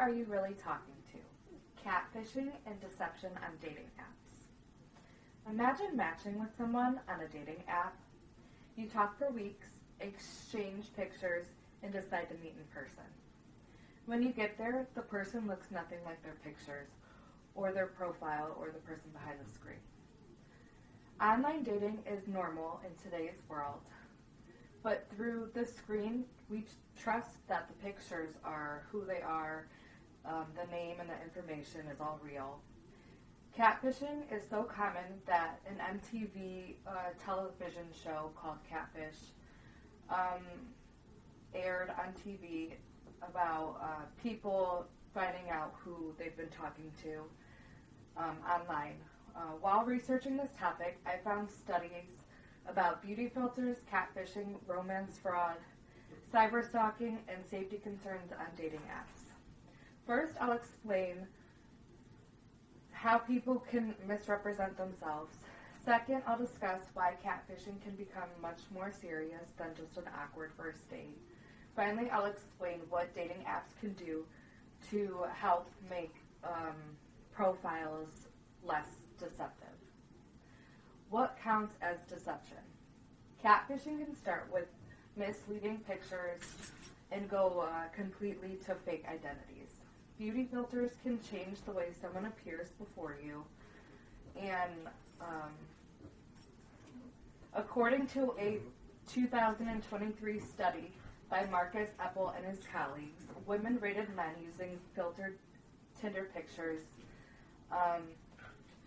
are you really talking to? Catfishing and deception on dating apps. Imagine matching with someone on a dating app. You talk for weeks, exchange pictures, and decide to meet in person. When you get there, the person looks nothing like their pictures, or their profile, or the person behind the screen. Online dating is normal in today's world, but through the screen, we trust that the pictures are who they are, the name and the information is all real. Catfishing is so common that an MTV television show called Catfish aired on TV about people finding out who they've been talking to online. While researching this topic, I found studies about beauty filters, catfishing, romance fraud, cyberstalking, and safety concerns on dating apps. First, I'll explain how people can misrepresent themselves. Second, I'll discuss why catfishing can become much more serious than just an awkward first date. Finally, I'll explain what dating apps can do to help make profiles less deceptive. What counts as deception? Catfishing can start with misleading pictures and go completely to fake identities. Beauty filters can change the way someone appears before you, and according to a 2023 study by Marcus Eppel and his colleagues, women rated men using filtered Tinder pictures.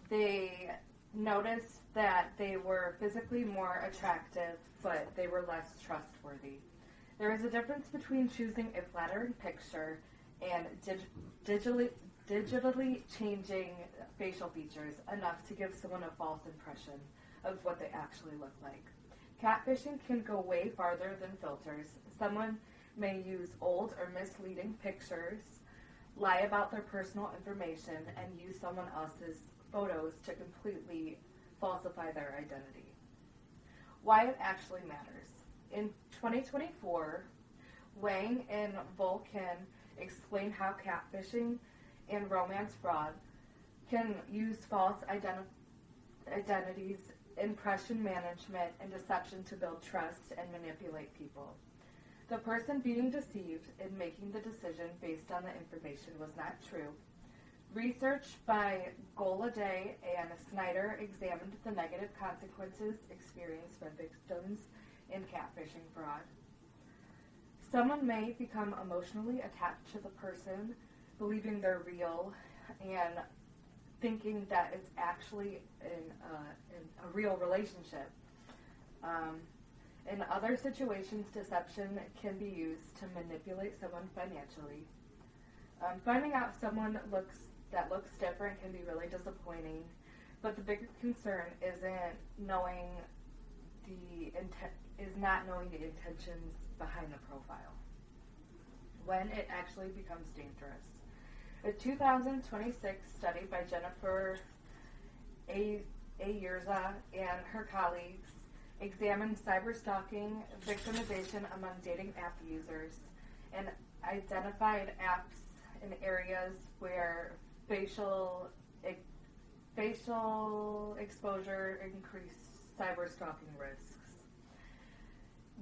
They noticed that they were physically more attractive, but they were less trustworthy. There is a difference between choosing a flattering picture and digitally changing facial features enough to give someone a false impression of what they actually look like. Catfishing can go way farther than filters. Someone may use old or misleading pictures, lie about their personal information, and use someone else's photos to completely falsify their identity. Why it actually matters. In 2024, Wang and Volkan explain how catfishing and romance fraud can use false identities, impression management, and deception to build trust and manipulate people. The person being deceived in making the decision based on the information was not true. Research by Goladay and Snyder examined the negative consequences experienced by victims in catfishing fraud. Someone may become emotionally attached to the person, believing they're real, and thinking that it's actually in a real relationship. In other situations, deception can be used to manipulate someone financially. Finding out someone looks different can be really disappointing, but the bigger concern not knowing the intentions behind the profile, when it actually becomes dangerous. A 2026 study by Jennifer Ayerza and her colleagues examined cyberstalking victimization among dating app users and identified apps in areas where facial exposure increased cyberstalking risks.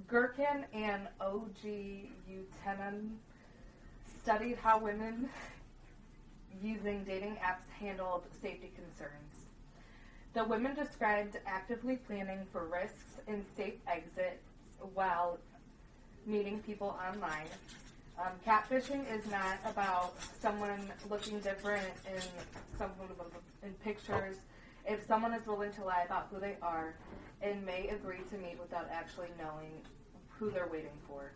Gherkin and O.G. Utenan studied how women using dating apps handled safety concerns. The women described actively planning for risks and safe exits while meeting people online. Catfishing is not about someone looking different in pictures. If someone is willing to lie about who they are and may agree to meet without actually knowing who they're waiting for.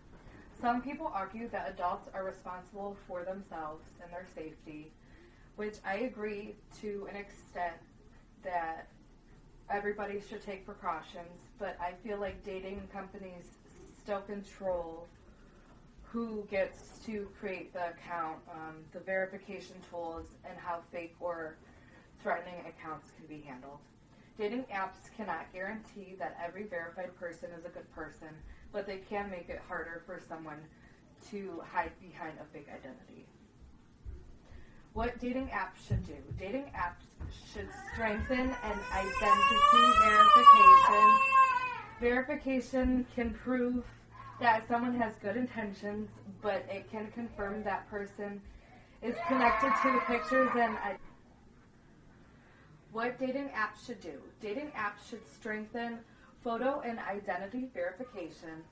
Some people argue that adults are responsible for themselves and their safety, which I agree to an extent that everybody should take precautions, but I feel like dating companies still control who gets to create the account, the verification tools, and how fake or threatening accounts can be handled. Dating apps cannot guarantee that every verified person is a good person, but they can make it harder for someone to hide behind a fake identity. What dating apps should do. Dating apps should strengthen an identity verification. Verification can prove that someone has good intentions, but it can confirm that person is connected to the pictures and what dating apps should do. Dating apps should strengthen photo and identity verification.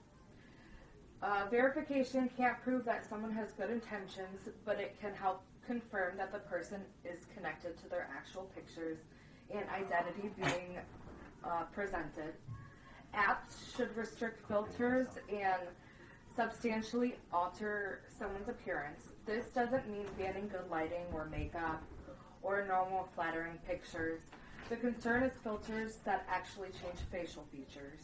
Verification can't prove that someone has good intentions, but it can help confirm that the person is connected to their actual pictures and identity being presented. Apps should restrict filters and substantially alter someone's appearance. This doesn't mean banning good lighting or makeup or normal flattering pictures. The concern is filters that actually change facial features.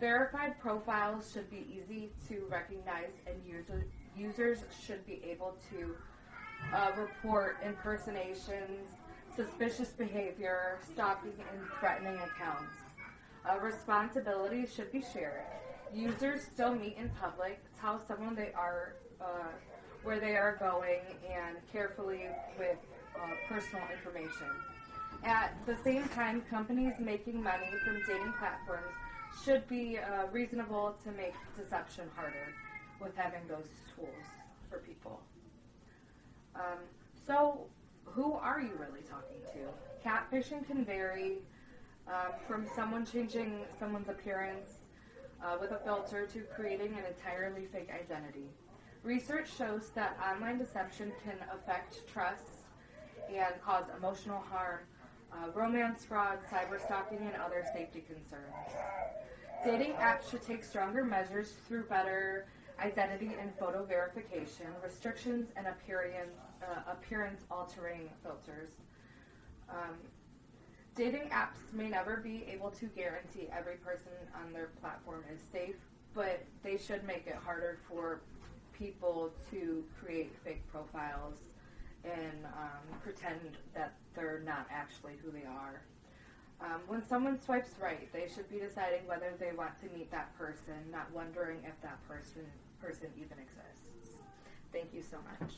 Verified profiles should be easy to recognize, and users should be able to report impersonations, suspicious behavior, stalking, and threatening accounts. Responsibilities should be shared. Users still meet in public, tell someone they are, where they are going, and carefully with personal information. At the same time, companies making money from dating platforms should be reasonable to make deception harder with having those tools for people. So, who are you really talking to? Catfishing can vary from someone changing someone's appearance with a filter to creating an entirely fake identity. Research shows that online deception can affect trust and cause emotional harm, romance fraud, cyber stalking, and other safety concerns. Dating apps should take stronger measures through better identity and photo verification, restrictions, and appearance-altering filters. Dating apps may never be able to guarantee every person on their platform is safe, but they should make it harder for people to create fake profiles and pretend that they're not actually who they are. When someone swipes right, they should be deciding whether they want to meet that person, not wondering if that person even exists. Thank you so much.